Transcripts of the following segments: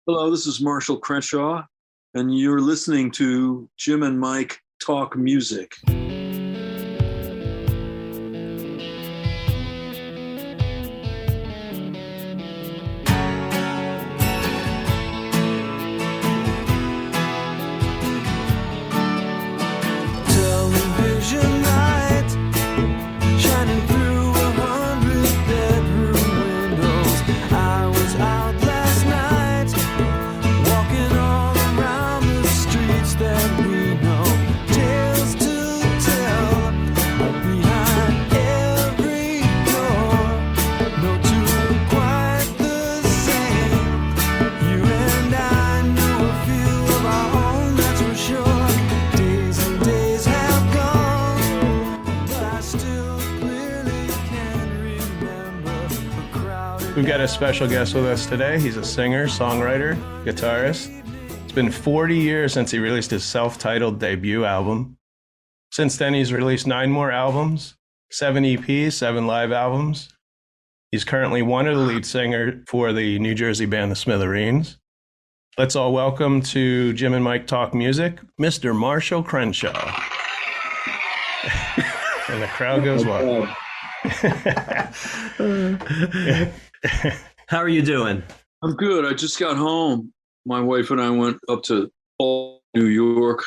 Hello, this is Marshall Crenshaw, and you're listening to Jim and Mike Talk Music. Television light shining through 100 bedroom windows. I was out last night, walking all around the streets that we know. Tales to tell behind every door. No two quite the same. You and I know a few of our own, that's for sure. Days and days have gone, but I still clearly can remember the crowded. We've got a special guest with us today. He's a singer, songwriter, guitarist. It's been 40 years since he released his self-titled debut album. Since then, he's released 9 more albums, 7 EPs, 7 live albums. He's currently one of the lead singer for the New Jersey band, the Smithereens. Let's all welcome to Jim and Mike Talk Music, Mr. Marshall Crenshaw. And the crowd goes wild. How are you doing? I'm good. I just got home. My wife and I went up to New York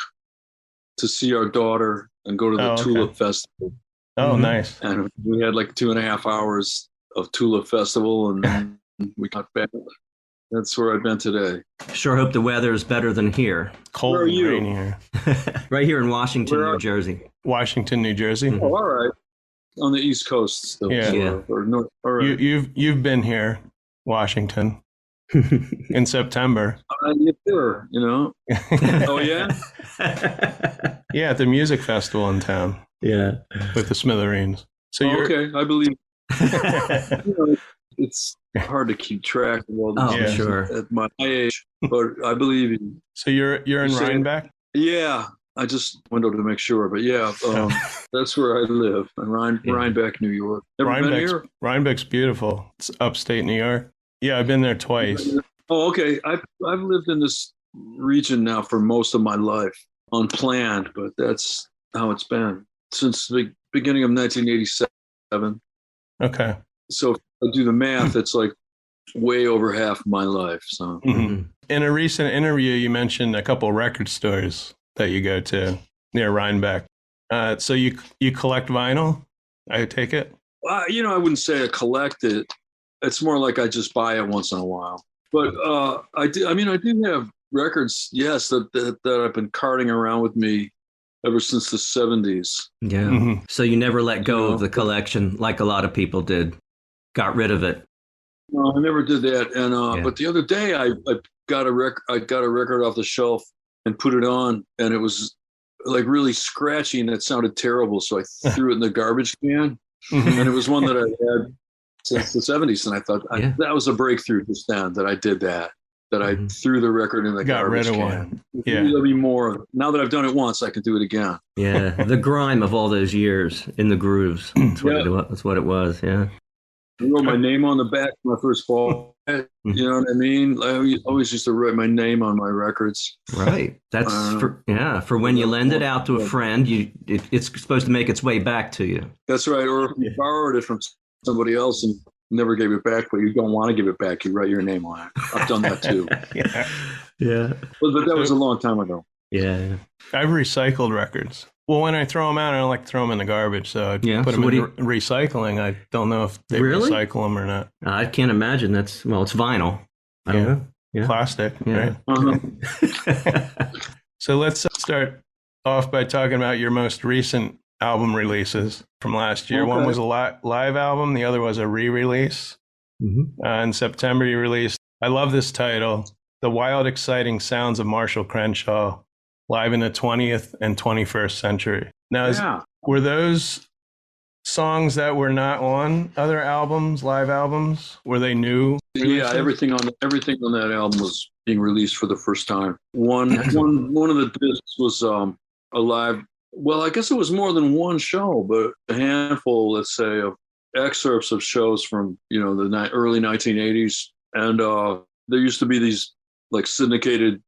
to see our daughter and go to the Tulip Festival. Oh, nice. And we had like 2.5 hours of Tulip Festival, and then we got back. That's where I've been today. Sure hope the weather is better than here. Cold Where are and you? rainy here. Right here in Washington, Where are- New Jersey. Washington, New Jersey. Mhm. Oh, all right. On the East Coast still. Yeah. Yeah. Or north. All right. You've been here, Washington, in September. Yeah, sure, you know. Oh, yeah? Yeah, at the music festival in town Yeah. with the Smithereens. So Oh, you're okay. I believe you know, it's hard to keep track of all Oh, these Yeah. things sure. at my age, but I believe you. so you're in You say- Rhinebeck. Yeah, I just windowed to make sure, but yeah, that's where I live in Rhinebeck, New York. Ever been here? Rhinebeck's beautiful. It's upstate New York. Yeah, I've been there twice. Oh, okay. I've lived in this region now for most of my life, unplanned, but that's how it's been since the beginning of 1987. Okay. So if I do the math, it's like way over half my life. So Mhm. In a recent interview, you mentioned a couple record stores that you go to near Rhinebeck. So you collect vinyl, I take it? I wouldn't say I collect it. It's more like I just buy it once in a while. But I do have records, yes, that I've been carting around with me ever since the 70s. Yeah. Mhm. So you never let go You of the know. collection like a lot of people did. Got rid of it. No, I never did that. And Yeah. but the other day I got a record off the shelf and put it on, and it was like really scratchy and it sounded terrible. So I threw it in the garbage can. Mhm. And it was one that I had since the 70s. And I thought Yeah. that was a breakthrough just then that I did that I Mhm. threw the record in the Got garbage rid of can. one. Yeah. There'll be more. Now that I've done it once, I can do it again. Yeah. The grime of all those years in the grooves. That's what, that's what it was. Yeah. I wrote my name on the back when I first bought it. You know what I mean? I always used to write my name on my records. Right. That's for when you lend it out to a friend, it's supposed to make its way back to you. That's right. Or if you borrowed it from somebody else and never gave it back, but you don't want to give it back, you write your name on it. I've done that too. Yeah. Yeah. But that was a long time ago. Yeah. I've recycled records. Well, when I throw them out, I don't like to throw them in the garbage. So I Yeah, put so them what in do you- recycling. I don't know if they Really? recycle them or not. I can't imagine it's vinyl. I don't know. Yeah. Plastic, Yeah. Uh-huh. So let's start off by talking about your most recent album releases from last year. One Okay. was a live album. The other was a re-release. Mhm. In September, you released, I love this title, The Wild, Exciting Sounds of Marshall Crenshaw, live in the 20th and 21st century. Now, Yeah. were those songs that were not on other albums, live albums? Were they new? Yeah, releases? everything on that album was being released for the first time. One of the discs was a live. Well, I guess it was more than one show, but a handful, let's say, of excerpts of shows from the early 1980s. And there used to be these like syndicated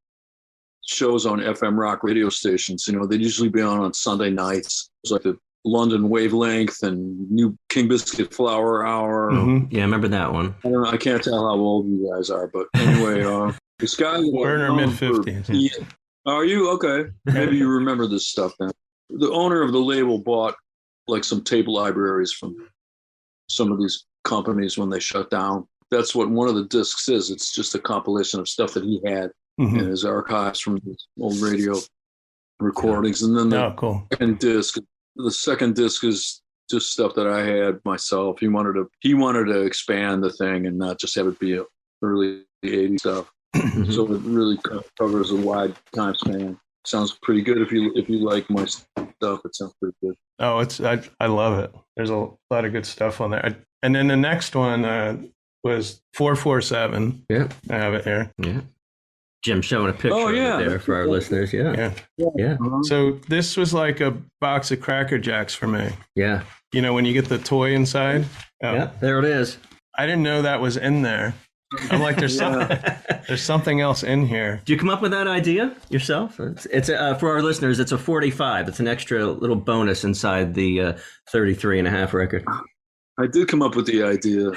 shows on FM rock radio stations. You know, they'd usually be on Sunday nights. It was like the London Wavelength and New King Biscuit Flower Hour. Yeah, I remember that one. I don't know. I can't tell how old you guys are, but anyway, this guy. We're in our mid-50s. Are you? Okay. Maybe you remember this stuff then. The owner of the label bought like some tape libraries from some of these companies when they shut down. That's what one of the discs is. It's just a compilation of stuff that he had in his archives from his old radio recordings. And then the second disc is just stuff that I had myself. He wanted to expand the thing and not just have it be early 80s stuff. So it really covers a wide time span. Sounds pretty good if you like my stuff. It sounds pretty good. Oh, I love it. There's a lot of good stuff on there. And then the next one was 447. Yeah, I have it here. Yeah, Jim showing a picture of it there for our listeners. Yeah. So this was like a box of Cracker Jacks for me. Yeah. You know, when you get the toy inside. Yeah, there it is. I didn't know that was in there. I'm like, there's something else in here. Did you come up with that idea yourself? It's for our listeners, it's a 45. It's an extra little bonus inside the 33 and a half record. I did come up with the idea.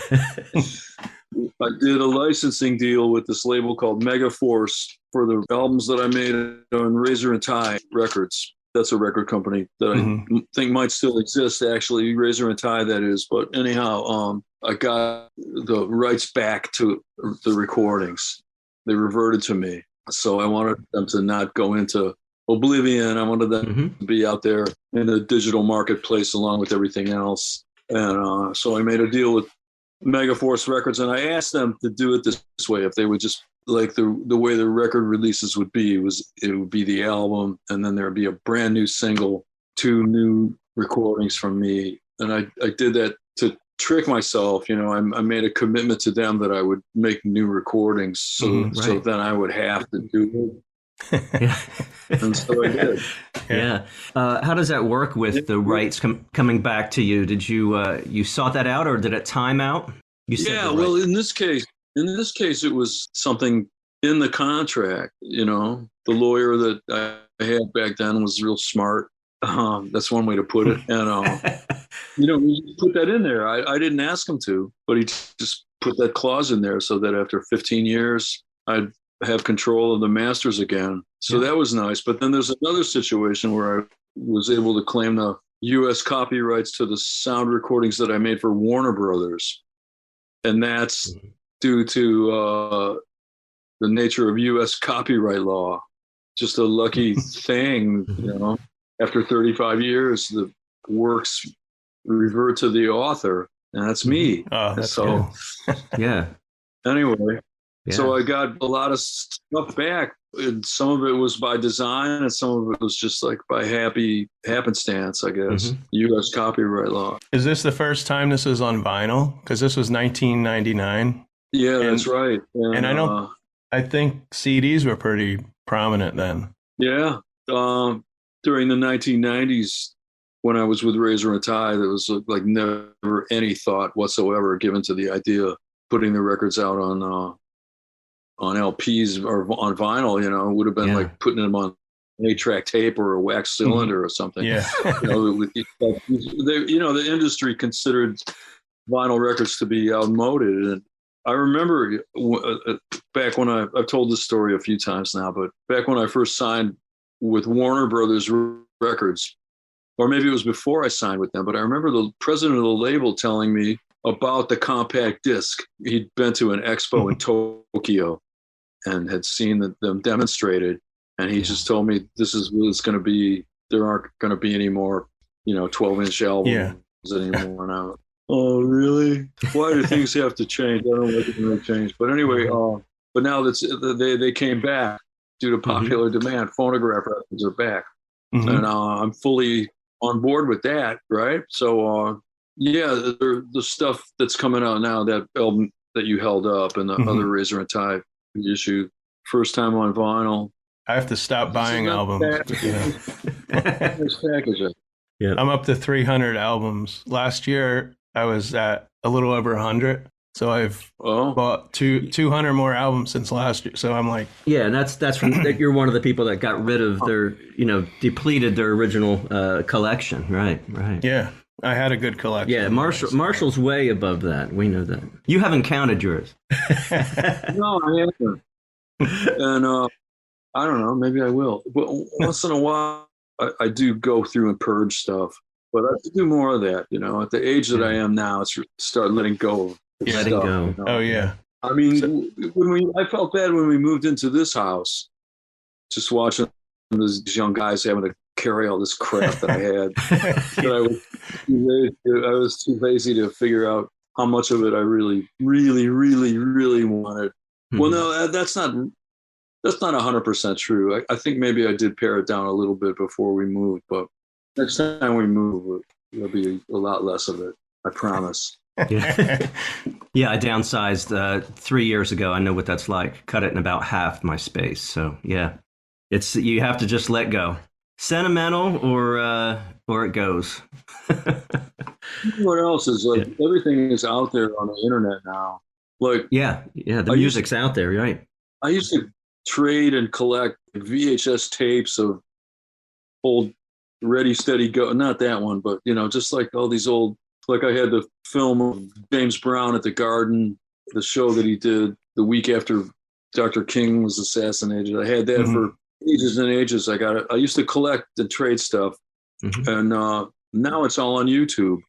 I did a licensing deal with this label called Megaforce for the albums that I made on Razor and Tie Records. That's a record company that I think might still exist, actually, Razor and Tie, that is. But anyhow, I got the rights back to the recordings. They reverted to me. So I wanted them to not go into oblivion. I wanted them to be out there in the digital marketplace along with everything else. And so I made a deal with Megaforce Records, and I asked them to do it this way. If they would just, like the way the record releases would be, it would be the album, and then there would be a brand new single, 2 new recordings from me. And I did that to trick myself. You know, I made a commitment to them that I would make new recordings, so then I would have to do it. And so I did. Yeah. How does that work with the rights coming back to you? Did you sought that out, or did it time out? Well, in this case, it was something in the contract. You know, the lawyer that I had back then was real smart. That's one way to put it. And, you know, he put that in there. I didn't ask him to, but he just put that clause in there so that after 15 years, I'd have control of the masters again. So that was nice. But then there's another situation where I was able to claim the U.S. copyrights to the sound recordings that I made for Warner Brothers. And that's due to the nature of U.S. copyright law. Just a lucky thing, you know. After 35 years, the works revert to the author, and that's me. Oh, that's so yeah. Anyway, so I got a lot of stuff back, and some of it was by design, and some of it was just like by happenstance, I guess. U.S. copyright law. Is this the first time this is on vinyl? Because this was 1999. Yeah, that's right. And I think CDs were pretty prominent then. Yeah. During the 1990s, when I was with Razor and Tie, there was like never any thought whatsoever given to the idea of putting the records out on LPs or on vinyl. You know, it would have been like putting them on an 8-track tape or a wax cylinder or something. Yeah. The industry considered vinyl records to be outmoded. And I remember back when I've told this story a few times now, but back when I first signed with Warner Brothers Records, or maybe it was before I signed with them, but I remember the president of the label telling me about the compact disc. He'd been to an expo in Tokyo and had seen them demonstrated, and he just told me, this is what it's going to be. There aren't going to be any more, 12-inch albums anymore now. Oh, really? Why do things have to change? I don't know what they're going to change. But anyway, but now they came back. Due to popular demand, phonograph records are back. And I'm fully on board with that, right? So, the stuff that's coming out now, that album that you held up and the other Razor and Tie issue, first time on vinyl. I have to stop buying albums. Yeah. I'm up to 300 albums. Last year, I was at a little over 100. So I've Oh, bought 200 more albums since last year. So I'm like, Yeah, and that's from you're one of the people that got rid of their, depleted their original collection. Right. yeah, I had a good collection. Yeah, Marshall's way above that. We know that. You haven't counted yours. no, I haven't. And I don't know, maybe I will. But once in a while, I do go through and purge stuff. But I have to do more of that, At the age that I am now, it's start letting go of Letting stuff, go. Oh, yeah. I mean, I felt bad when we moved into this house, just watching these young guys having to carry all this crap that I had. That I was too lazy to figure out how much of it I really, really, really, really wanted. Hmm. Well, no, that's not 100% true. I think maybe I did pare it down a little bit before we moved, but next time we move, there'll be a lot less of it. I promise. Yeah. Yeah, I downsized 3 years ago. I know what that's like. Cut it in about half my space. So yeah, you have to just let go. Sentimental or it goes. What else is like? Everything is out there on the internet now. Like Yeah, the music's out there, right? I used to trade and collect VHS tapes of old Ready Steady Go. Not that one, but just like all these old. Like I had the film of James Brown at the Garden, the show that he did the week after Dr. King was assassinated. I had that for ages and ages. I used to collect and trade stuff, and now it's all on YouTube.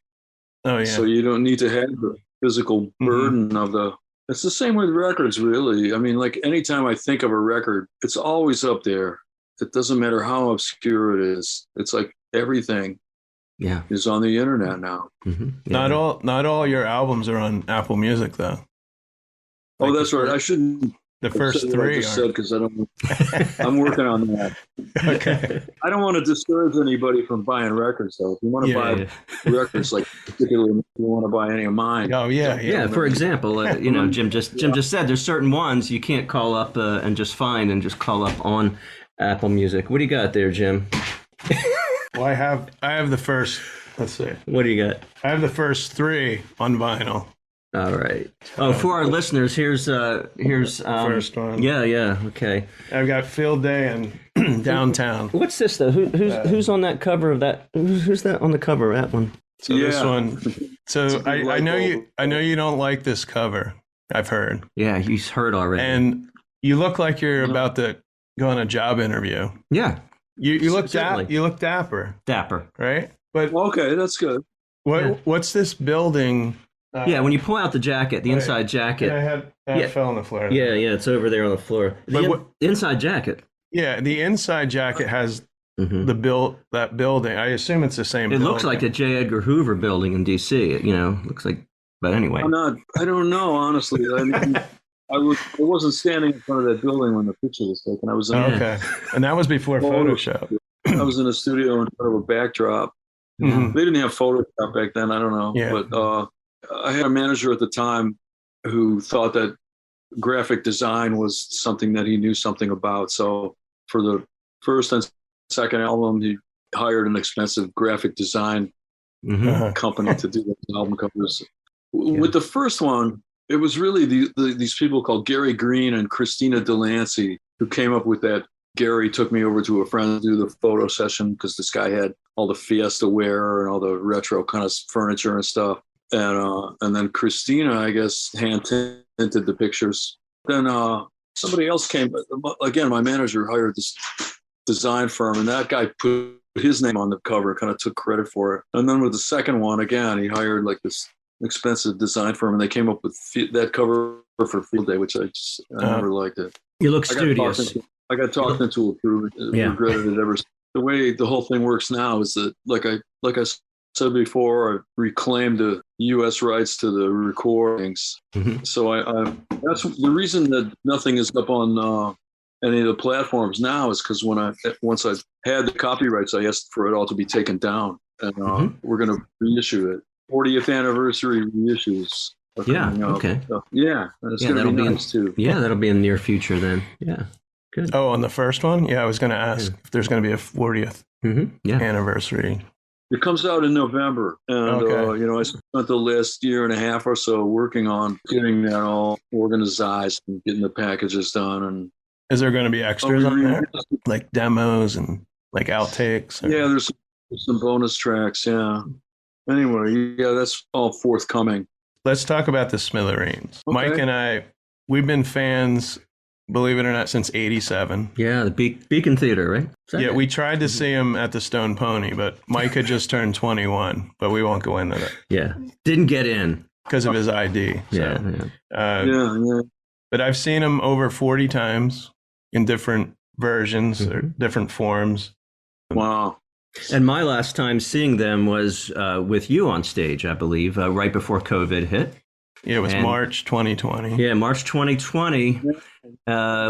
Oh, yeah. So you don't need to have the physical burden of the. It's the same with records, really. I mean, like anytime I think of a record, it's always up there. It doesn't matter how obscure it is. It's like everything. Yeah, is on the internet now. Mm-hmm. Yeah. Not all your albums are on Apple Music though. Oh, that's right. I shouldn't. The first three I just said because I don't. I'm working on that. Okay. I don't want to discourage anybody from buying records, though. If you want to buy records, like particularly if you want to buy any of mine. Oh yeah. Yeah, for example, Jim just said there's certain ones you can't call up and just find and just call up on Apple Music. What do you got there, Jim? Well, I have the first. Let's see. What do you got? I have the first three on vinyl. All right. Oh, for our listeners, here's first one. Yeah. Okay. I've got Field Day and Downtown. What's this though? Who's on that cover of that? Who's that on the cover of that one? So this one. So I know you don't like this cover. I've heard. Yeah, he's heard already. And you look like you're about to go on a job interview. Yeah. You look dapper. Dapper. Right? But Okay, that's good. What's this building? Yeah, when you pull out the jacket, the inside jacket. That fell on the floor. Yeah, it's over there on the floor. The inside jacket. Yeah, the inside jacket has that building. I assume it's the same building. It looks like a J. Edgar Hoover building in D.C. Looks like. But anyway, I don't know, honestly. I mean, I wasn't standing in front of that building when the picture was taken. I was in okay, and that was before Photoshop. I was in a studio in front of a backdrop. Mm-hmm. They didn't have Photoshop back then. I don't know, but I had a manager at the time who thought that graphic design was something that he knew something about. So for the first and second album, he hired an expensive graphic design company to do the album covers. Yeah. With the first one, it was really these people called Gary Green and Christina Delancey who came up with that. Gary took me over to a friend to do the photo session because this guy had all the Fiesta wear and all the retro kind of furniture and stuff. And then Christina, I guess, hand tinted the pictures. Then somebody else came. Again, my manager hired this design firm, and that guy put his name on the cover, kind of took credit for it. And then with the second one, again, he hired like this expensive design firm, and they came up with that cover for Field Day, which I never liked it. You look studious. I got talked into approve it. Regretted it ever. The way the whole thing works now is that, like I said before, I reclaimed the U.S. rights to the recordings. Mm-hmm. So I that's the reason that nothing is up on any of the platforms now is because once I had the copyrights, I asked for it all to be taken down, and we're going to reissue it. 40th anniversary reissues. Yeah. Okay. So, yeah. It's going to be nice too. Yeah, that'll be in the near future then. Yeah. Good. Oh, on the first one? Yeah, I was going to ask if there's going to be a 40th anniversary. It comes out in November, and Okay. I spent the last year and a half or so working on getting that all organized and getting the packages done. And Is there going to be extras on there, like demos and like outtakes? Or... yeah, there's some bonus tracks. Yeah. Anyway, yeah, that's all forthcoming. Let's talk about the Smithereens. Okay. Mike and I, we've been fans, believe it or not, since '87. Yeah, the Beacon Theater, right? Is that Yeah, it? we tried to see him at the Stone Pony, but Mike had just turned 21, but we won't go into that Yeah, didn't get in. because of his ID. So, Yeah. Yeah. But I've seen him over 40 times in different versions or different forms. Wow. And my last time seeing them was with you on stage, I believe, right before COVID hit. Yeah, it was And- March 2020. Yeah, March 2020.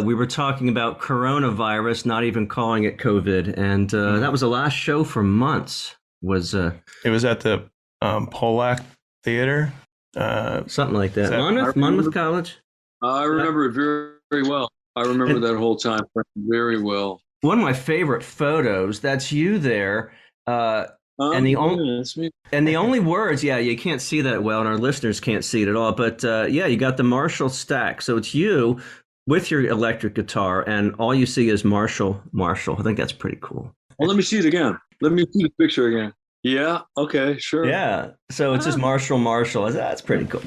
We were talking about coronavirus, not even calling it COVID, and that was the last show for months. Was It was at the Polak Theater. something like that. Is that- Monmouth College. I remember it very, very well. I remember that whole time very well. One of my favorite photos. That's you there. And the only that's me. And the only words, yeah, you can't see that well, and our listeners can't see it at all. But yeah, you got the Marshall stack. So it's you with your electric guitar, and all you see is Marshall. I think that's pretty cool. Well, let me see it again. Let me see the picture again. Yeah. Okay. Sure. Yeah. So it's just Marshall. That's pretty cool.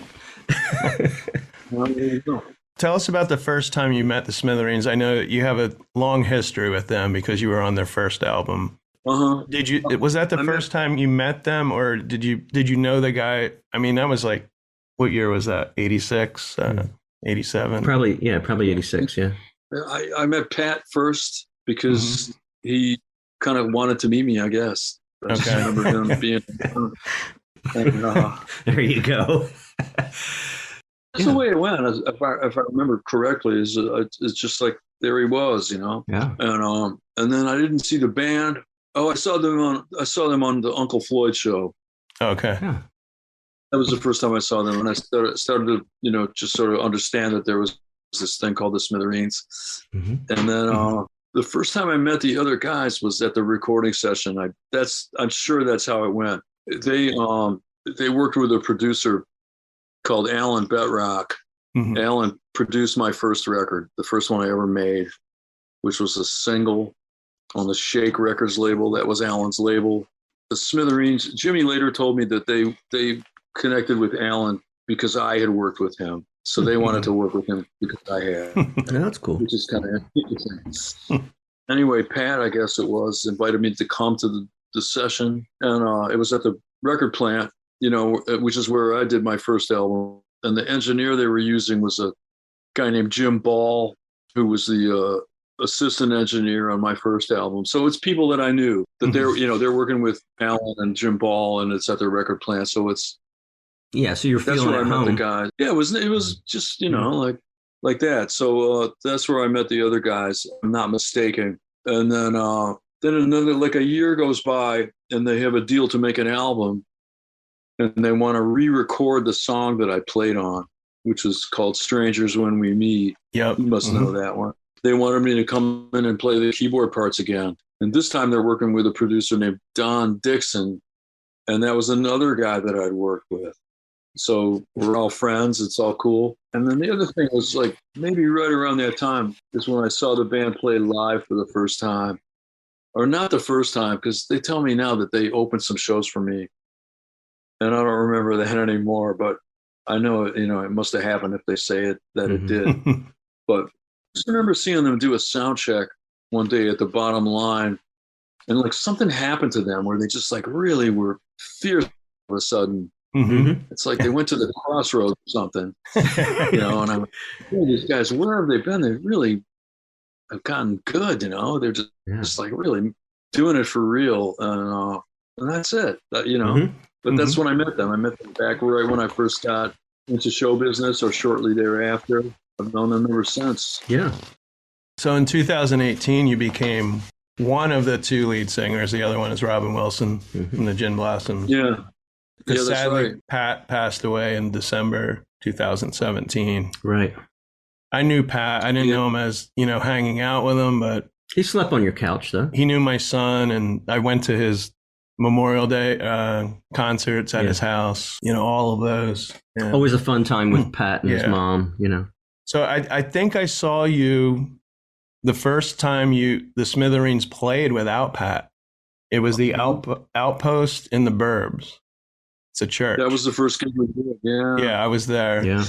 Well, there you go. Tell us about the first time you met the Smithereens. I know you have a long history with them because you were on their first album. Was that the first time you met them, or did you know the guy? I mean, that was like, what year was that? 86, 87? Probably 86. Yeah. I met Pat first because he kind of wanted to meet me, I guess. I just Okay. remember him being. And, There you go. that's the way it went. If I remember correctly, it's just like there he was, Yeah. And then I didn't see the band. Oh, I saw them on the Uncle Floyd show. Okay. Yeah. That was the first time I saw them, and I started to just sort of understand that there was this thing called the Smithereens. Mm-hmm. And then the first time I met the other guys was at the recording session. I'm sure that's how it went. They worked with a producer called Alan Betrock. Mhm. Alan produced my first record, the first one I ever made, which was a single on the Shake Records label. That was Alan's label. The Smithereens, Jimmy later told me that they connected with Alan because I had worked with him. So they wanted to work with him because I had, Yeah, that's cool. which is kind of interesting. Anyway, Pat, I guess it was, invited me to come to the session. And it was at the record plant, which is where I did my first album. And the engineer they were using was a guy named Jim Ball, who was the assistant engineer on my first album. So it's people that I knew that they're working with Alan and Jim Ball, and it's at their record plant. So Yeah. So you're that's feeling where I at met home. the guys. Yeah, it was just like that. So that's where I met the other guys. I'm not mistaken. And then another, like a year goes by, and they have a deal to make an album, and they want to re-record the song that I played on, which is called "Strangers When We Meet." Yep. You must know that one. They wanted me to come in and play the keyboard parts again. And this time they're working with a producer named Don Dixon. And that was another guy that I'd worked with. So we're all friends. It's all cool. And then the other thing was like maybe right around that time is when I saw the band play live for the first time. Or not the first time, because they tell me now that they opened some shows for me. And I don't remember that anymore, but I know, it must have happened if they say it, that it did. But I just remember seeing them do a sound check one day at the Bottom Line, and like something happened to them where they just like really were fierce all of a sudden. Mhm. It's like they went to the crossroads or something, and I'm like, oh, these guys, where have they been? They really have gotten good, They're just like really doing it for real, and that's it, But that's when I met them. I met them back right when I first got into show business, or shortly thereafter. I've known them ever since. Yeah. So in 2018, you became one of the two lead singers. The other one is Robin Wilson from the Gin Blossoms. Yeah. Because that's sadly, right. Pat passed away in December 2017. Right. I knew Pat. I didn't know him as, hanging out with him, but He slept on your couch, though. he knew my son, and I went to his Memorial Day concerts at his house, all of those. Yeah. Always a fun time with Pat and his mom, So I think I saw you the first time the Smithereens played without Pat. It was the Outpost in the Burbs. It's a church. That was the first gig we did. Yeah. Yeah, I was there. Yeah.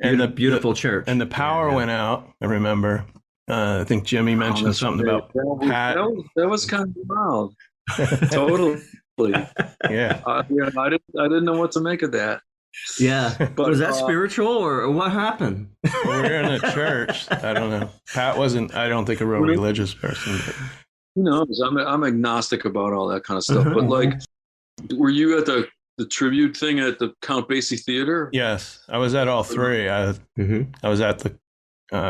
And the beautiful church. And the power went out, I remember. I think Jimmy mentioned something about Pat. That was kind of wild. Totally. Yeah. I didn't know what to make of that. Yeah. But was that spiritual or what happened? We're in a church. I don't know. Pat wasn't, I don't think, a real religious person. But. Who knows? I'm agnostic about all that kind of stuff. But were you at the tribute thing at the Count Basie Theater? Yes. I was at all three. I was at the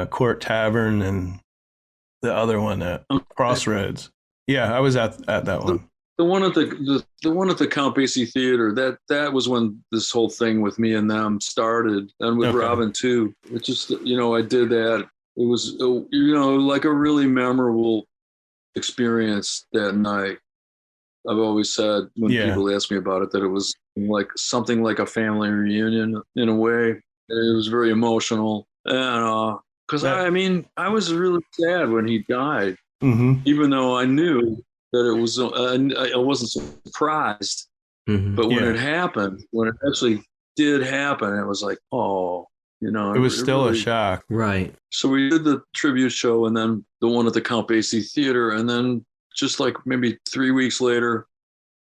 Court Tavern and the other one at Crossroads. Yeah, I was at that one. The one at the Count Basie Theater, that was when this whole thing with me and them started, and with Robin too. It just, I did that. It was, like a really memorable experience that night. I've always said when people ask me about it that it was like something like a family reunion in a way. It was very emotional, and because I was really sad when he died, even though I knew that it was. I wasn't surprised, but when it happened, when it actually did happen, it was like, it was still a shock, right? So we did the tribute show, and then the one at the Count Basie Theater, and then just like maybe 3 weeks later,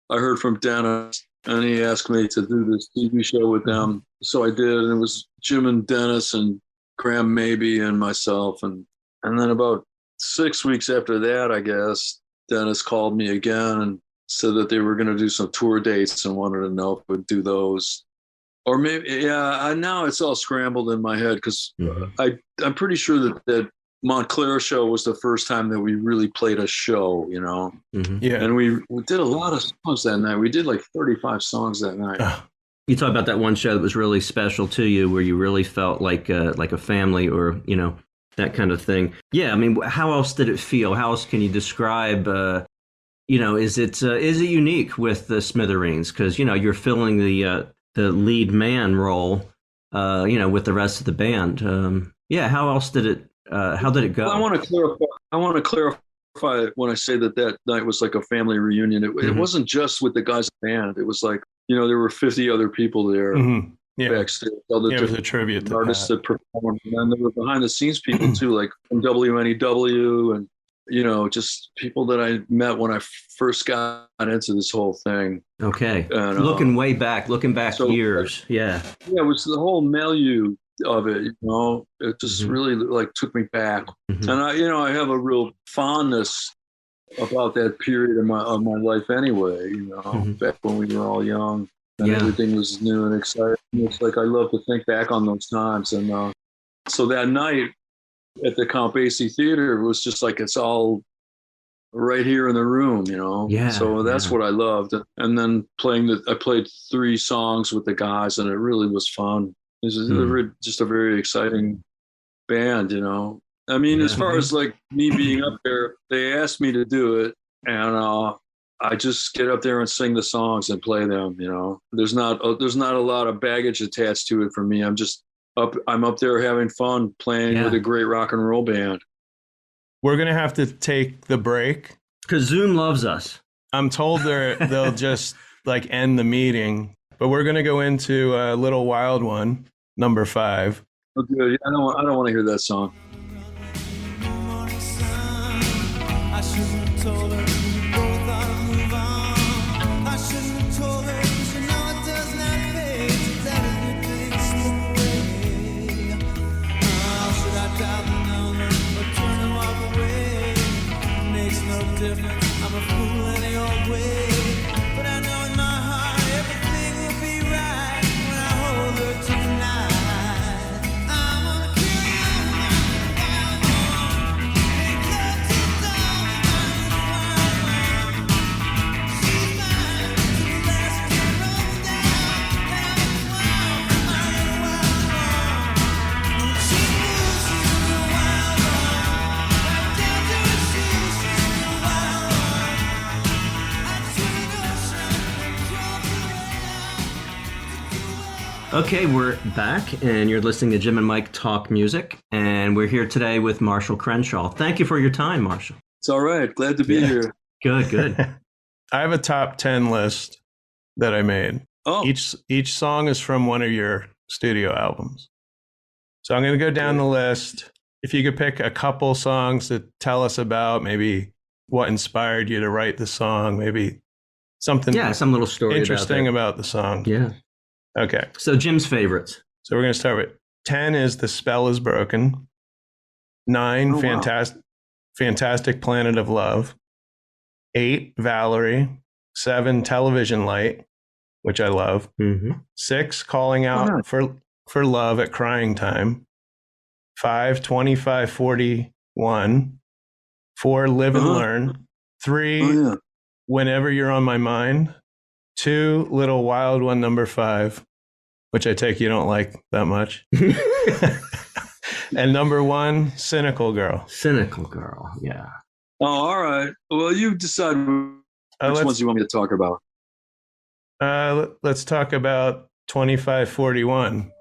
I heard from Dennis, and he asked me to do this TV show with them. So I did, and it was Jim and Dennis and Graham Maybe and myself, and then about 6 weeks after that, I guess, Dennis called me again and said that they were going to do some tour dates and wanted to know if we'd do those. Or maybe, now it's all scrambled in my head because I'm pretty sure that Montclair show was the first time that we really played a show, Yeah. And we did a lot of songs that night. We did like 35 songs that night. You talk about that one show that was really special to you, where you really felt like a family, or that kind of thing. Yeah, I mean, how else did it feel? How else can you describe? Is it unique with the Smithereens? Because you're filling the lead man role, with the rest of the band. How else did it? How did it go? Well, I want to clarify when I say that night was like a family reunion. It wasn't just with the guys in the band. It was like, there were 50 other people there backstage. All the different tribute artists that performed. And then there were behind the scenes people too, like from WNEW and, just people that I met when I first got into this whole thing. Okay. And, looking back years. Yeah. Yeah, it was the whole milieu of it, it just really like took me back. And I have a real fondness about that period of my life anyway, back when we were all young and everything was new and exciting. It's like I love to think back on those times. And so that night at the Count Basie Theater was just like it's all right here in the room, so that's what I loved. And then I played 3 songs with the guys, and it really was fun. This is just a very exciting band, I mean, as far as like me being up there, they asked me to do it, and I just get up there and sing the songs and play them. There's not a lot of baggage attached to it for me. I'm up there having fun playing with a great rock and roll band. We're gonna have to take the break because Zoom loves us. I'm told they'll just like end the meeting. But we're going to go into a little wild one, number 5. Okay, I don't want to hear that song. I shouldn't have told her, both ought to move on. I shouldn't have told her, 'cause it does not pay to let anything slip away. Should I dial the number or turn and walk away? It makes no difference, I'm a fool any old way. But I know in my heart everything will be right when I hold her tonight. I'm gonna kill you. Okay, we're back, and you're listening to Jim and Mike Talk Music, and we're here today with Marshall Crenshaw. Thank you for your time, Marshall. It's all right. Glad to be here. Good. I have a top 10 list that I made. Oh, Each song is from one of your studio albums. So I'm going to go down the list. If you could pick a couple songs to tell us about, maybe what inspired you to write the song, maybe something some little story interesting about the song. Yeah. Okay. So Jim's favorites. So we're going to start with 10 is The Spell is Broken. 9, Fantastic Planet of Love. 8, Valerie. 7, Television Light, which I love. 6, Calling Out for Love at Crying Time. 5, 2541. 4, Live and Learn. 3, Whenever You're on My Mind. 2, Little Wild One, number 5, which I take you don't like that much. And number 1, Cynical Girl. Cynical Girl, yeah. Oh, all right. Well, you decide which ones you want me to talk about. Let's talk about 2541.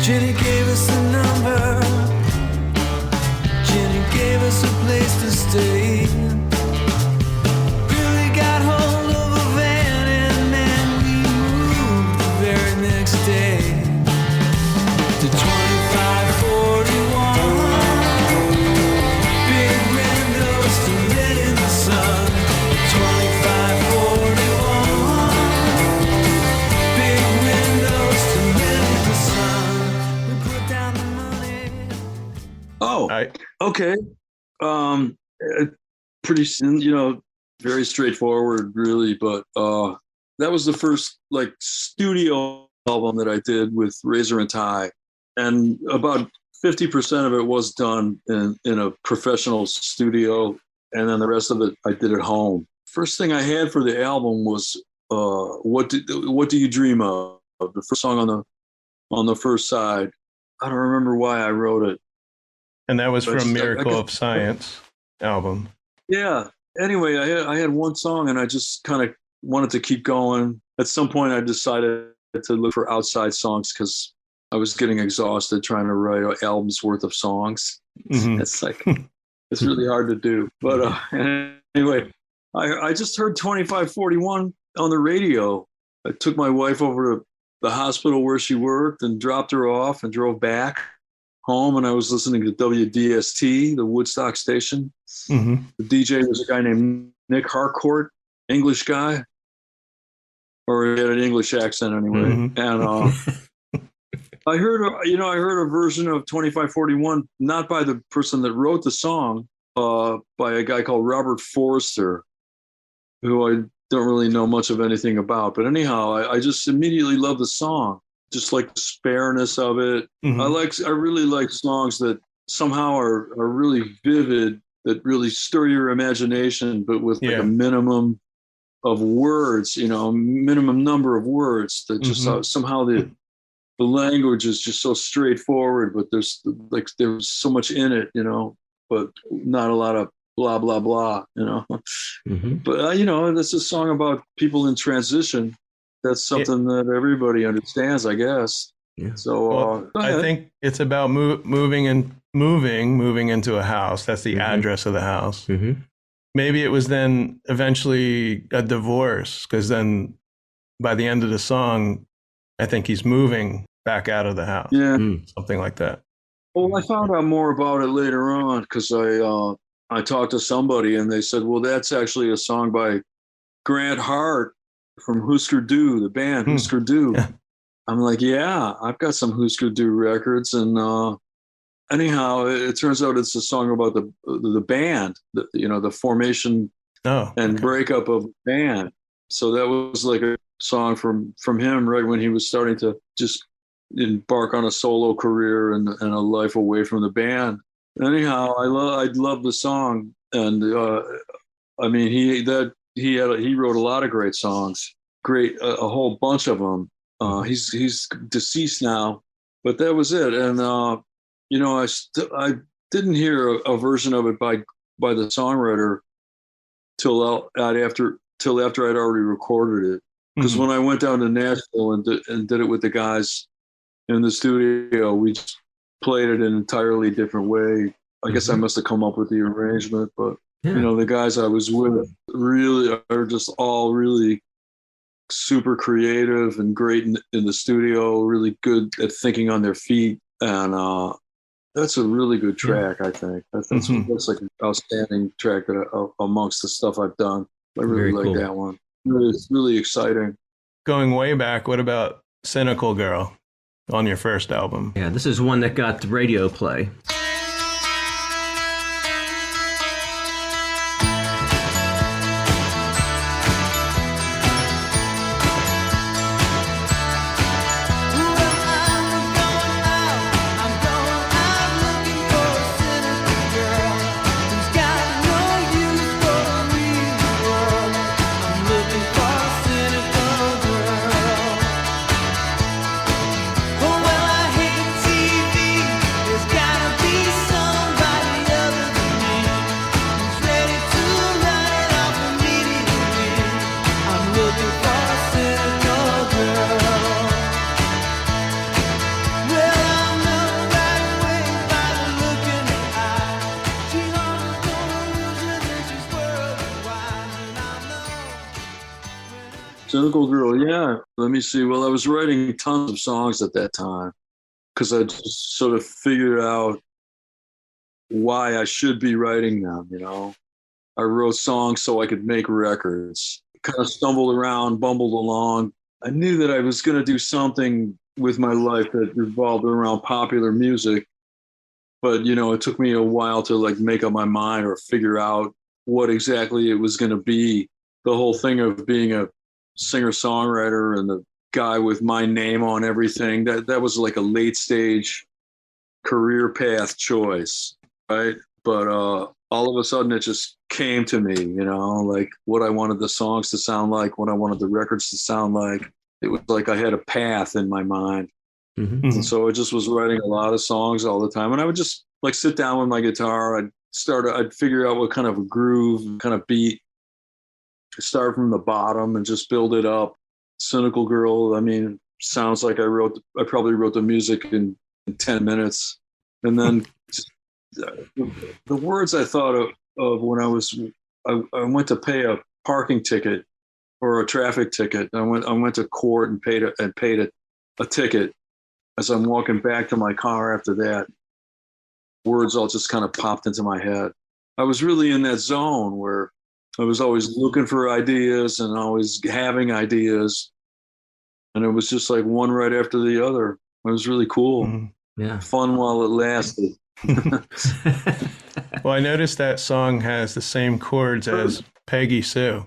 Jenny gave us a number. Jenny gave us a place to stay. Billy got hold of a van and man, we moved the very next day to 2541. Big windows to let in the sun. 2541. Big windows to let in the sun. We put down the money. Oh, okay. Pretty, very straightforward, really. But that was the first studio album that I did with Razor and Tie, and about 50% of it was done in a professional studio, and then the rest of it I did at home. First thing I had for the album was what do you dream of? The first song on the first side. I don't remember why I wrote it. And that was But from I Miracle guess- of Science album. Yeah. Anyway, I had one song and I just kind of wanted to keep going. At some point, I decided to look for outside songs because I was getting exhausted trying to write an album's worth of songs. Mhm. It's really hard to do. But anyway, I just heard 2541 on the radio. I took my wife over to the hospital where she worked and dropped her off and drove back home, and I was listening to WDST, the Woodstock station. Mhm. The DJ was a guy named Nick Harcourt, English guy, or he had an English accent anyway. Mhm. And I heard a version of 2541, not by the person that wrote the song, by a guy called Robert Forster, who I don't really know much of anything about. But anyhow, I just immediately loved the song. Just like the spareness of it. Mhm. I really like songs that somehow are really vivid, that really stir your imagination, but with a minimum of words, minimum number of words that just somehow the language is just so straightforward, but there's so much in it, but not a lot of blah, blah, blah, But, that's a song about people in transition. That's something that everybody understands, I guess. Yeah. So I think it's about moving into a house. That's the address of the house. Mm-hmm. Maybe it was then eventually a divorce, because then by the end of the song, I think he's moving back out of the house. Yeah. Something like that. Well, I found out more about it later on because I talked to somebody and they said, well, that's actually a song by Grant Hart from Husker Du, the band Husker Du. Yeah. I'm like, yeah, I've got some Husker Du records. And anyhow, it turns out it's a song about the band, the formation and breakup of the band. So that was like a song from him right when he was starting to just embark on a solo career and a life away from the band. Anyhow, I love the song, and he wrote a lot of great songs, a whole bunch of them. He's deceased now, but that was it. And you know, I didn't hear a version of it by the songwriter till after I'd already recorded it. Because when I went down to Nashville and did it with the guys in the studio, we just played it an entirely different way. I guess I must have come up with the arrangement, but you know, the guys I was with really are just all really super creative and great in the studio, really good at thinking on their feet. And that's a really good track, I think. That's like an outstanding track amongst the stuff I've done. I really like that one. It's really exciting. Going way back, what about Cynical Girl on your first album? Yeah, this is one that got radio play. Cynical Girl, yeah. Let me see. Well, I was writing tons of songs at that time because I just sort of figured out why I should be writing them, you know. I wrote songs so I could make records. Kind of stumbled around, bumbled along. I knew that I was going to do something with my life that revolved around popular music. But, you know, it took me a while to like make up my mind or figure out what exactly it was going to be. The whole thing of being a singer-songwriter and the guy with my name on everything, that was like a late stage career path choice, right? But all of a sudden it just came to me, you know, like what I wanted the songs to sound like, what I wanted the records to sound like. It was like I had a path in my mind. And so I just was writing a lot of songs all the time, and I would just like sit down with my guitar. I'd figure out what kind of a groove, kind of beat, start from the bottom and just build it up. Cynical Girl, I mean, sounds like I probably wrote the music in 10 minutes. And then the words I thought of when I went to pay a parking ticket or a traffic ticket. I went to court and paid a ticket. As I'm walking back to my car after that, words all just kind of popped into my head. I was really in that zone where I was always looking for ideas and always having ideas. And it was just like one right after the other. It was really cool. Yeah. Fun while it lasted. Well, I noticed that song has the same chords as Peggy Sue,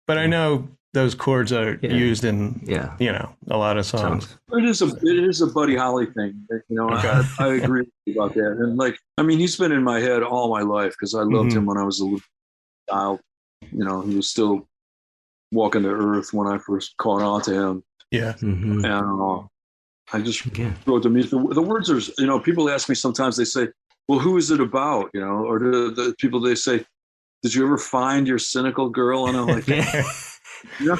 but I know those chords are used in, you know, a lot of songs. It is a Buddy Holly thing. You know, I agree with you about that. And like, I mean, he's been in my head all my life because I loved him when I was a little child. You know, he was still walking the earth when I first caught on to him. Yeah. And I just wrote the music. The words are, you know, people ask me sometimes, they say, well, who is it about? You know, or the people, they say, did you ever find your cynical girl? And I'm like, you're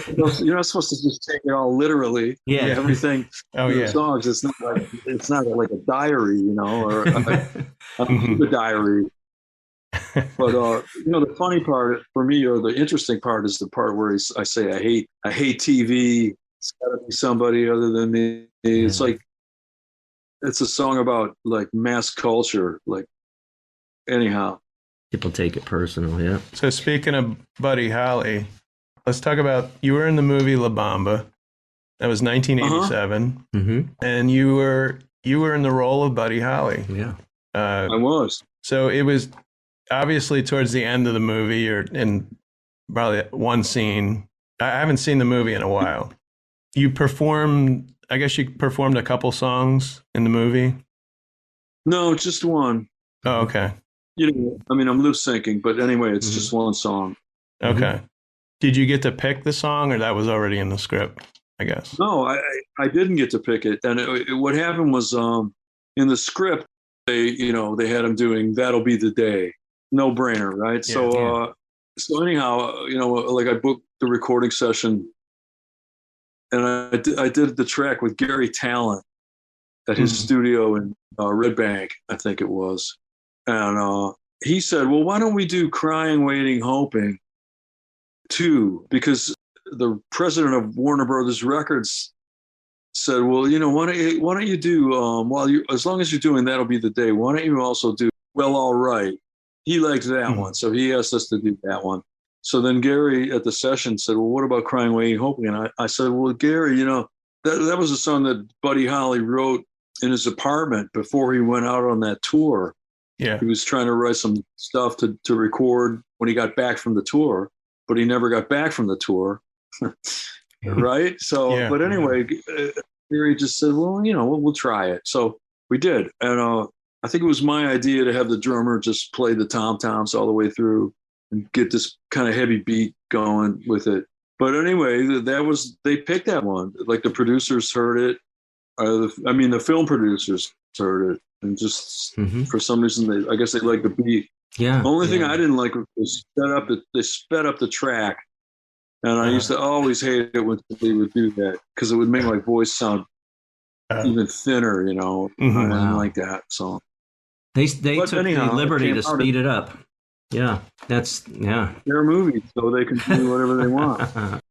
not supposed to just take it all literally. Everything. Songs. It's not like a diary, you know, or a diary. But you know, the funny part for me, or the interesting part, is the part where I say I hate TV. It's got to be somebody other than me. It's like it's a song about like mass culture. Like anyhow, people take it personal. Yeah. So speaking of Buddy Holly, let's talk about, you were in the movie La Bamba. That was 1987, and you were in the role of Buddy Holly. Yeah, I was. So it was obviously towards the end of the movie, or in probably one scene. I haven't seen the movie in a while. You performed, I guess you performed a couple songs in the movie? No, just one. Oh, okay. You know, I mean, I'm lip syncing, but anyway, it's just one song. Okay. Did you get to pick the song, or that was already in the script? I guess. No, I didn't get to pick it. And what happened was in the script, they had him doing That'll Be the Day. No brainer, right? Yeah, So anyhow, like I booked the recording session and I did the track with Gary Talent at his studio in Red Bank, I think it was. And he said, well, why don't we do Crying, Waiting, Hoping too? Because the president of Warner Brothers Records said, well, why don't you do, as long as you're doing That'll Be the Day, why don't you also do Well, All Right? He liked that one. So he asked us to do that one. So then Gary at the session said, well, what about Crying, Waiting, Hoping? And I said, well, Gary, that was a song that Buddy Holly wrote in his apartment before he went out on that tour. Yeah. He was trying to write some stuff to record when he got back from the tour, but he never got back from the tour. Right? So, Yeah. But anyway, Gary just said, well, we'll try it. So we did. And I think it was my idea to have the drummer just play the tom-toms all the way through and get this kind of heavy beat going with it. But anyway, they picked that one. Like the producers heard it. The film producers heard it. And just for some reason, I guess they liked the beat. Yeah. The only thing I didn't like was they sped up the track. And I used to always hate it when they would do that because it would make my voice sound even thinner, I didn't like that. So they took the liberty to speed it up. Yeah, they're movies, so they can do whatever they want.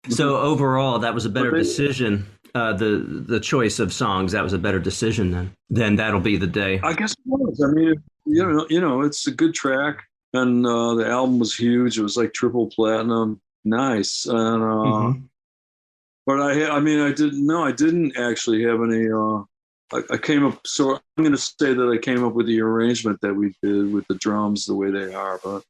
So overall, that was a better decision. The choice of songs, that was a better decision than That'll Be the Day. I guess it was. I mean, it's a good track, and the album was huge. It was like triple platinum. Nice. And but I didn't actually have any. I came up. So I'm going to say that I came up with the arrangement that we did with the drums the way they are. But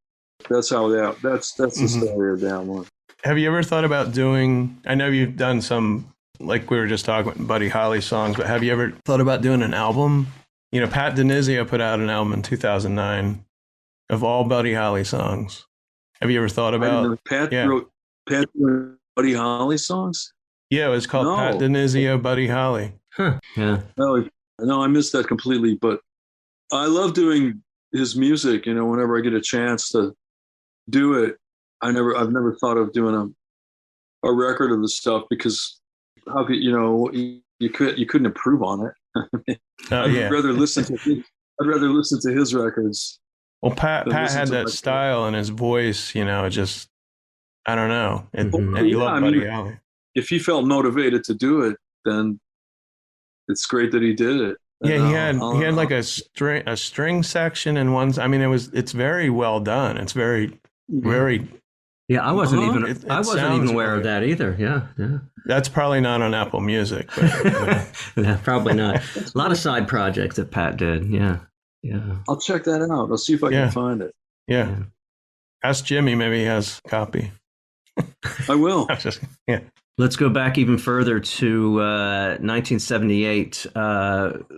that's how that's the story of that one. Have you ever thought about doing? I know you've done some, like we were just talking about Buddy Holly songs, but have you ever thought about doing an album? Pat DiNizio put out an album in 2009 of all Buddy Holly songs. Have you ever thought about? Pat wrote Buddy Holly songs? Yeah, it was called Pat DiNizio, Buddy Holly. Huh. Yeah. No, I missed that completely. But I love doing his music. Whenever I get a chance to do it, I've never thought of doing a record of the stuff because how could you couldn't improve on it. I'd rather listen to his records. Well, Pat had that style and his voice, just, I don't know. And you love Buddy Holly. If he felt motivated to do it, then it's great that he did it. Yeah, he had like a string section in one. I mean, it's very well done. It's very, very. Yeah, I wasn't even aware of that either. Yeah. That's probably not on Apple Music. But, yeah, probably not. A lot of side projects that Pat did. Yeah. I'll check that out. I'll see if I can find it. Yeah. Ask Jimmy. Maybe he has a copy. I will. Yeah. Let's go back even further to 1978.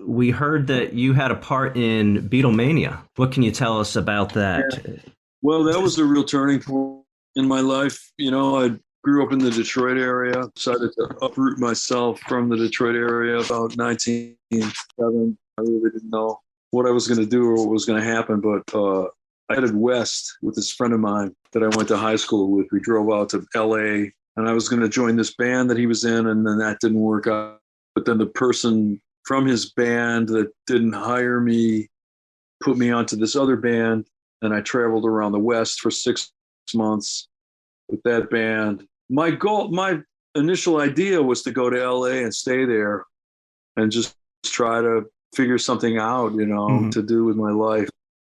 We heard that you had a part in Beatlemania. What can you tell us about that? Yeah. Well, that was a real turning point in my life. I grew up in the Detroit area, decided to uproot myself from the Detroit area about 1997. I really didn't know what I was going to do or what was going to happen, but I headed west with this friend of mine that I went to high school with. We drove out to LA, and I was going to join this band that he was in, and then that didn't work out. But then the person from his band that didn't hire me put me onto this other band, and I traveled around the West for 6 months with that band. My initial idea was to go to LA and stay there and just try to figure something out, to do with my life.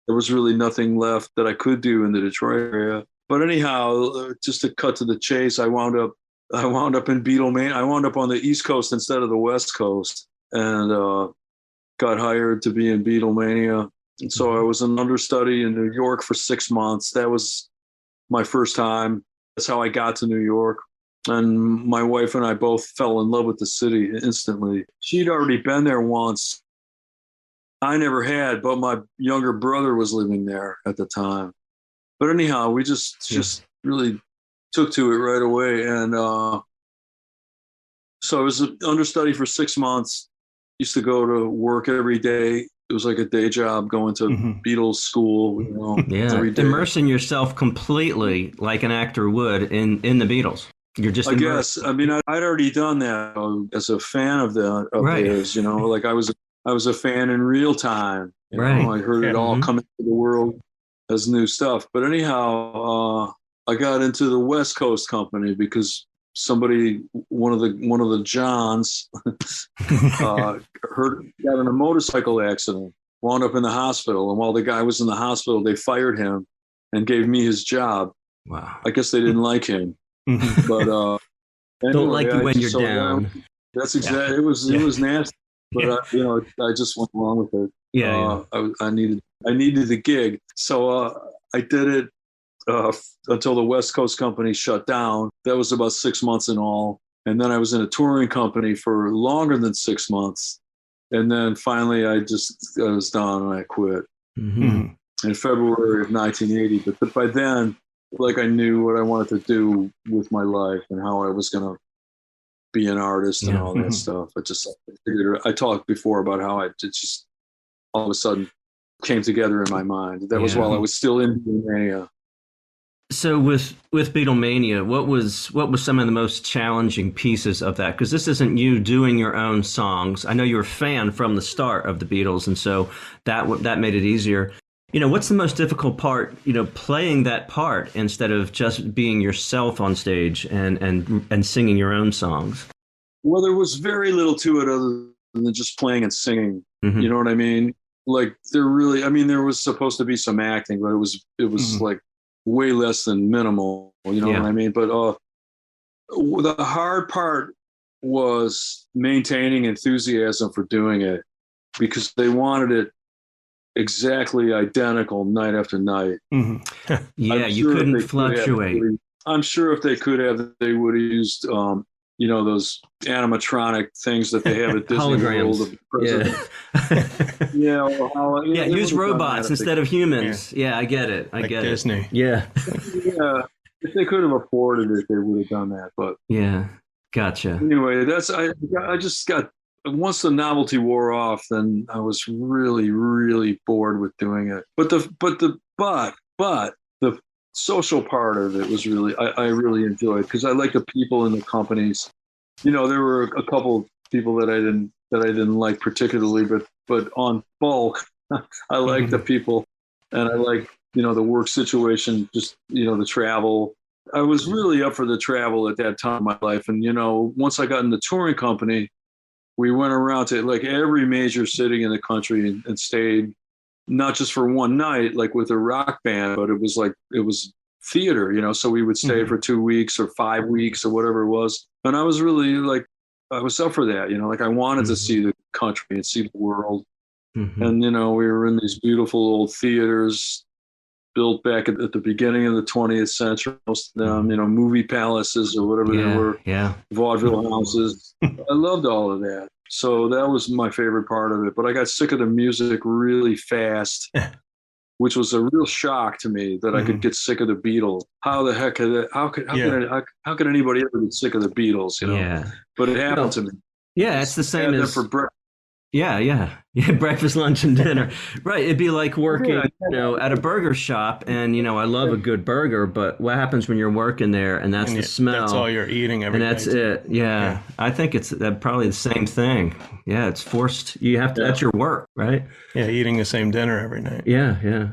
There was really nothing left that I could do in the Detroit area. But anyhow, just to cut to the chase, I wound up in Beatlemania. I wound up on the East Coast instead of the West Coast, and got hired to be in Beatlemania. And so I was an understudy in New York for 6 months. That was my first time. That's how I got to New York. And my wife and I both fell in love with the city instantly. She'd already been there once. I never had, but my younger brother was living there at the time. But anyhow, we just really took to it right away. And So I was an understudy for 6 months. Used to go to work every day. It was like a day job going to Beatles school, Yeah, every day. immersing yourself completely like an actor would in the Beatles. You're just I immersed. guess. I mean, I'd already done that as a fan of Right. theirs. Like I was a fan in real time. Right. I heard it all come into the world as new stuff. But anyhow, I got into the West Coast company because one of the Johns, got in a motorcycle accident, wound up in the hospital, and while the guy was in the hospital, they fired him and gave me his job. Wow. I guess they didn't like him, but anyway, Don't like you when you're down. That's exactly. It was nasty, but I just went along with it. Yeah. I needed the gig, so I did it until the West Coast company shut down. That was about 6 months in all. And then I was in a touring company for longer than 6 months. And then finally I was done and I quit in February of 1980. But by then, like, I knew what I wanted to do with my life and how I was going to be an artist and all that stuff. I talked before about how it just all of a sudden came together in my mind. That was while I was still in Beatlemania. So with Beatlemania, what was some of the most challenging pieces of that? Because this isn't you doing your own songs. I know you were a fan from the start of the Beatles, and so that made it easier. What's the most difficult part? Playing that part instead of just being yourself on stage and singing your own songs. Well, there was very little to it other than just playing and singing. You know what I mean? Like there was supposed to be some acting, but it was like way less than minimal. You know what I mean? But the hard part was maintaining enthusiasm for doing it, because they wanted it exactly identical night after night. You couldn't fluctuate. I'm sure if they could have, they would have used those animatronic things that they have at Disney World. Of the president. Use robots instead of humans. Yeah, I get it. I get Disney. it. Yeah. If they could have afforded it, they would have done that. But yeah, gotcha. Anyway, I just got, once the novelty wore off, then I was really, really bored with doing it. But the social part of it was really, I really enjoyed, because I like the people in the companies. There were a couple people that I didn't like particularly, but on bulk, I liked the people, and I liked the work situation, just the travel. I was really up for the travel at that time in my life, and once I got in the touring company, we went around to like every major city in the country and stayed, not just for one night, like with a rock band, but it was theater, so we would stay for 2 weeks or 5 weeks or whatever it was. And I was really I was up for that, like I wanted to see the country and see the world. And, we were in these beautiful old theaters built back at the beginning of the 20th century, most of them, movie palaces or whatever they were, vaudeville houses. I loved all of that. So that was my favorite part of it. But I got sick of the music really fast, which was a real shock to me that I could get sick of the Beatles. How the heck how could anybody ever get sick of the Beatles? Yeah. But it happened to me. Yeah, it's the same as for Yeah, breakfast, lunch, and dinner. Right, it'd be like working, at a burger shop, and I love a good burger, but what happens when you're working there, and that's the smell. That's all you're eating every day. And that's it. Yeah, I think it's probably the same thing. Yeah, it's forced. You have to. That's your work, right? Yeah, eating the same dinner every night. Yeah.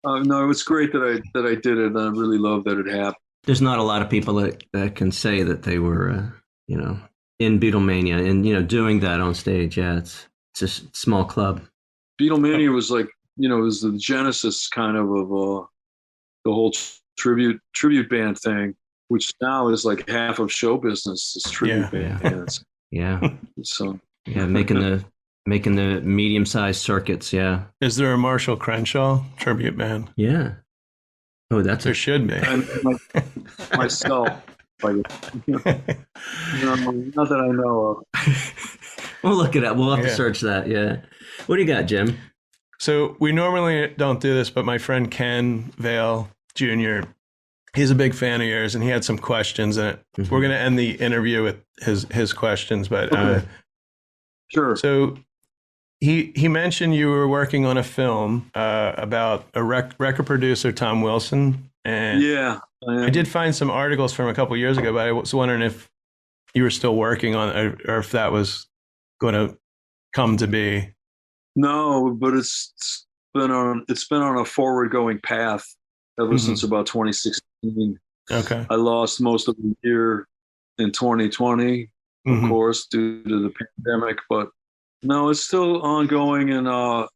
No, it's great that I did it, and I really love that it happened. There's not a lot of people that can say that they were, in Beatlemania and doing that on stage. Yeah, it's just a small club. Beatlemania was like, it was the genesis kind of the whole tribute band thing, which now is like half of show business is tribute bands. Yeah. So making the medium-sized circuits. Yeah. Is there a Marshall Crenshaw tribute band? Yeah. Oh, there should be. Myself. Not that I know of. We'll look it up. We'll have to search that. Yeah. What do you got, Jim? So we normally don't do this, but my friend Ken Vale Jr., he's a big fan of yours, and he had some questions, and we're going to end the interview with his questions. But Sure. So he mentioned you were working on a film about a record producer, Tom Wilson, and Yeah. I did find some articles from a couple years ago, but I was wondering if you were still working on it, or if that was going to come to be. No, but it's been on a forward going path ever since about 2016. Okay. I lost most of the year in 2020, of course, due to the pandemic, but no, it's still ongoing. And, I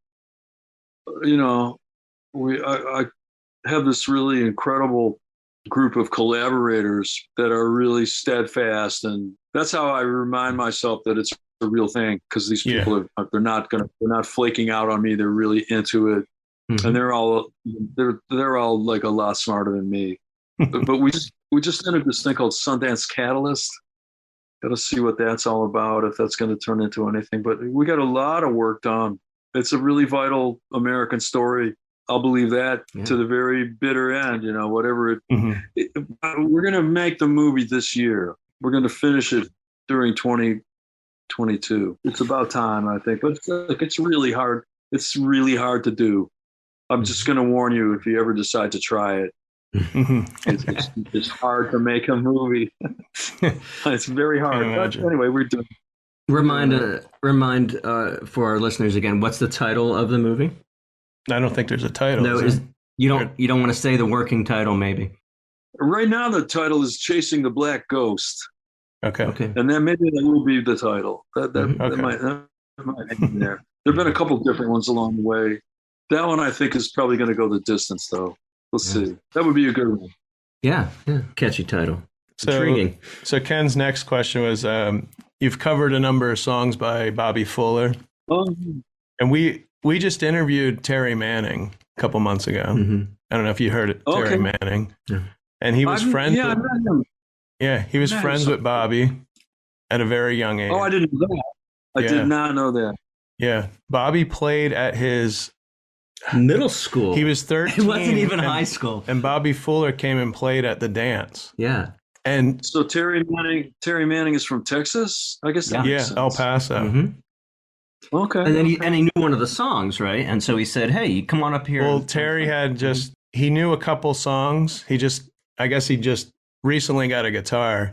have this really incredible group of collaborators that are really steadfast. And that's how I remind myself that it's a real thing, because these people they're not flaking out on me. They're really into it. And they're all like a lot smarter than me. but we just entered this thing called Sundance Catalyst. Got to see what that's all about, if that's going to turn into anything. But we got a lot of work done. It's a really vital American story. I'll believe that to the very bitter end. Whatever it. We're going to make the movie this year. We're going to finish it during 2022. It's about time, I think. But it's really hard. It's really hard to do. I'm just going to warn you, if you ever decide to try it, it's hard to make a movie. It's very hard. But anyway, we're doing. Remind for our listeners again, what's the title of the movie? I don't think there's a title. No, you don't want to say the working title, maybe. Right now, the title is Chasing the Black Ghost. Okay. And then maybe that will be the title. That might hang in there. There have been a couple different ones along the way. That one, I think, is probably going to go the distance, though. We'll see. That would be a good one. Yeah. Catchy title. Intriguing. So Ken's next question was, you've covered a number of songs by Bobby Fuller. And we just interviewed Terry Manning a couple months ago. I don't know if you heard it, Terry Manning. Yeah. And he was friends with Bobby at a very young age. Oh, I didn't know that. I did not know that. Yeah. Bobby played at his middle school. He was 13. It wasn't even high school. And Bobby Fuller came and played at the dance. Yeah. And so Terry Manning is from Texas, I guess. That makes sense. El Paso. Okay. And then he knew one of the songs, right? And so he said, "Hey, come on up here." Well, Terry he knew a couple songs. I guess he just recently got a guitar.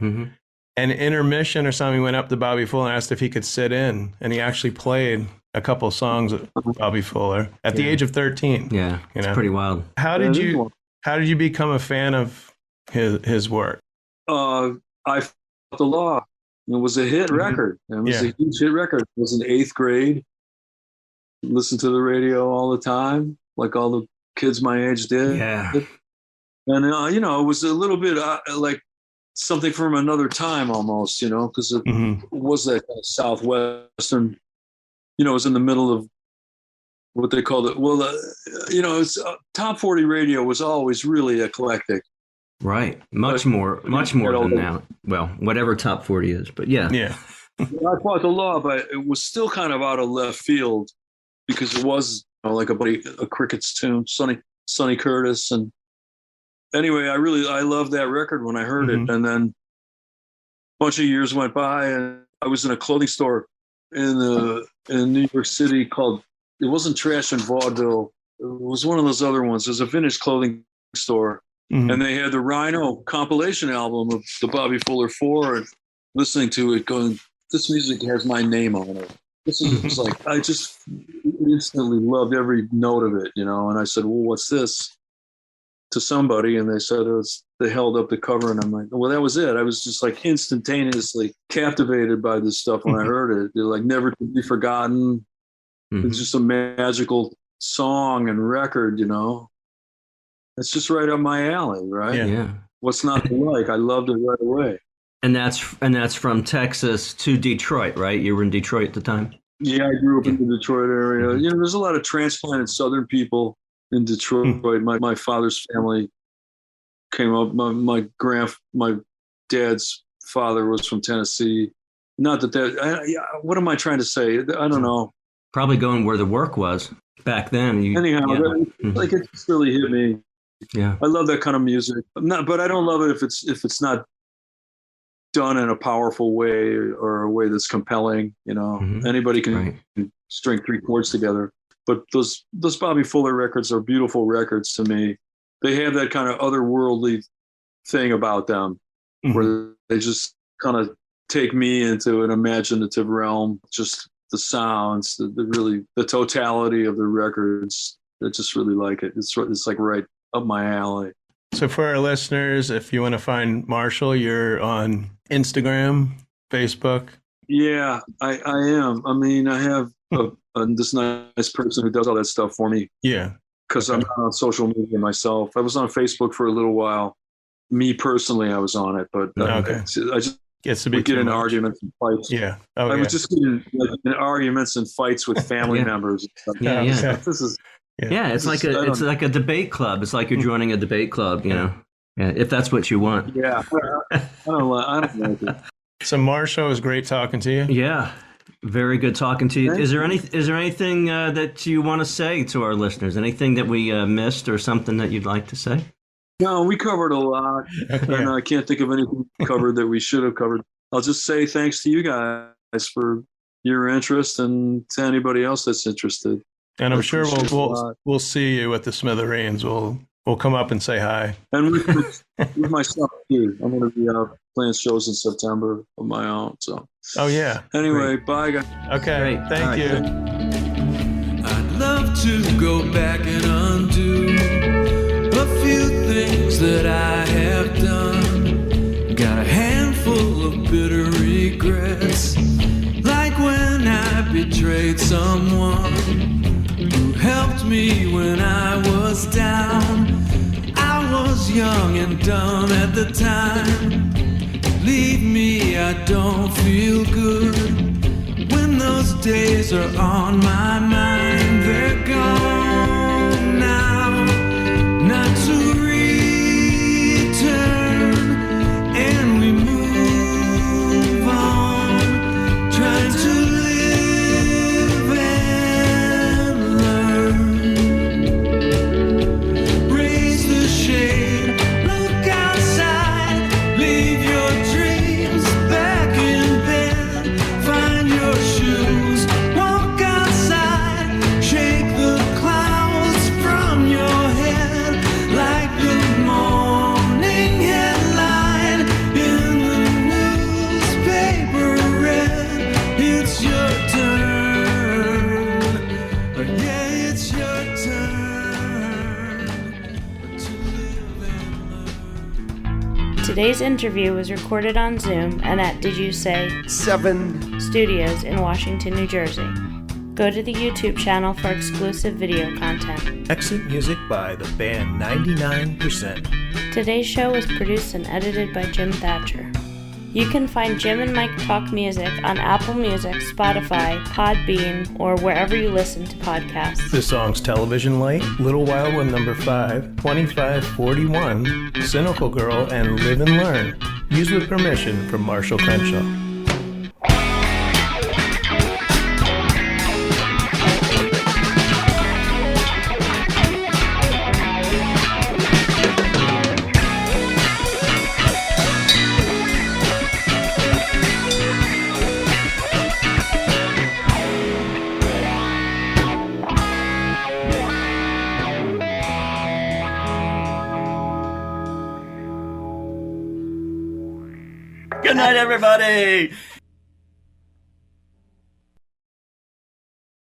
And intermission or something, he went up to Bobby Fuller and asked if he could sit in, and he actually played a couple songs with Bobby Fuller at the age of 13. Yeah, it's pretty wild. How did you become a fan of his work? I Fought the Law. It was a hit record. It was a huge hit record. It was in 8th grade. Listened to the radio all the time, like all the kids my age did. Yeah. And, it was a little bit like something from another time almost, because it was that kind of Southwestern, it was in the middle of what they called it. Well, it's top 40 radio was always really eclectic. Right. Much more than now. Well, whatever top 40 is, but yeah. I Fought the Law, but it was still kind of out of left field because it was like a Cricket's tune, Sonny Curtis. And anyway, I loved that record when I heard it. And then a bunch of years went by, and I was in a clothing store in New York City called, it wasn't Trash and Vaudeville. It was one of those other ones. It was a vintage clothing store. And they had the Rhino compilation album of the Bobby Fuller 4, and listening to it going, this music has my name on it. This is like, I just instantly loved every note of it, and I said, well, what's this? To somebody, and they said they held up the cover, and I'm like, well, that was it. I was just like instantaneously captivated by this stuff when I heard it. They're like never to be forgotten. It's just a magical song and record, It's just right up my alley, right? Yeah. What's not to like? I loved it right away. And that's from Texas to Detroit, right? You were in Detroit at the time? Yeah, I grew up in the Detroit area. There's a lot of transplanted Southern people in Detroit. My father's family came up. My dad's father was from Tennessee. Not that what am I trying to say? I don't know. Probably going where the work was back then. Anyhow, like it just really hit me. Yeah. I love that kind of music. But I don't love it if it's not done in a powerful way or a way that's compelling. Anybody can string three chords together. But those Bobby Fuller records are beautiful records to me. They have that kind of otherworldly thing about them, where they just kind of take me into an imaginative realm. Just the sounds, the totality of the records. I just really like it. It's like right up my alley. So for our listeners, if you want to find Marshall, you're on Instagram, Facebook. Yeah, I am. I mean, I have this nice person who does all that stuff for me. Yeah. Because I'm not on social media myself. I was on Facebook for a little while. Me personally, I was on it, but I just get in arguments and fights. Yeah. I was just getting in arguments and fights with family members. Yeah. This is. Yeah, it's like a debate club. It's like you're joining a debate club, Yeah, if that's what you want. Yeah, I don't like it. So Marshall, it was great talking to you. Yeah, very good talking to you. Is there anything that you want to say to our listeners? Anything that we missed or something that you'd like to say? No, we covered a lot, and I can't think of anything covered that we should have covered. I'll just say thanks to you guys for your interest, and to anybody else that's interested. And I'm sure we'll see you at the Smithereens. We'll come up and say hi. And with myself too. I'm going to be playing shows in September of my own. So. Oh yeah. Anyway, bye guys. Okay. Great. Thank you. I'd love to go back and undo a few things that I have done. Got a handful of bitter regrets, like when I betrayed someone who helped me when I was down. I was young and dumb at the time. Leave me, I don't feel good. When those days are on my mind, they're gone now, not to return. And we move on, trying to live and learn. Raise the shade, look outside, leave your dreams back in bed. Find your shoes, walk outside, shake the clouds from your head, like the morning headline in the newspaper read. It's your turn, yeah, it's your turn to live and learn. Today's interview was recorded on Zoom and at Did You Say 7 Studios in Washington, New Jersey. Go to the YouTube channel for exclusive video content. Exit music by the band 99%. Today's show was produced and edited by Jim Thatcher. You can find Jim and Mike Talk Music on Apple Music, Spotify, Podbean, or wherever you listen to podcasts. The songs Television Light, Little Wild One Number 5, 2541, Cynical Girl, and Live and Learn. Used with permission from Marshall Crenshaw. Good night, everybody.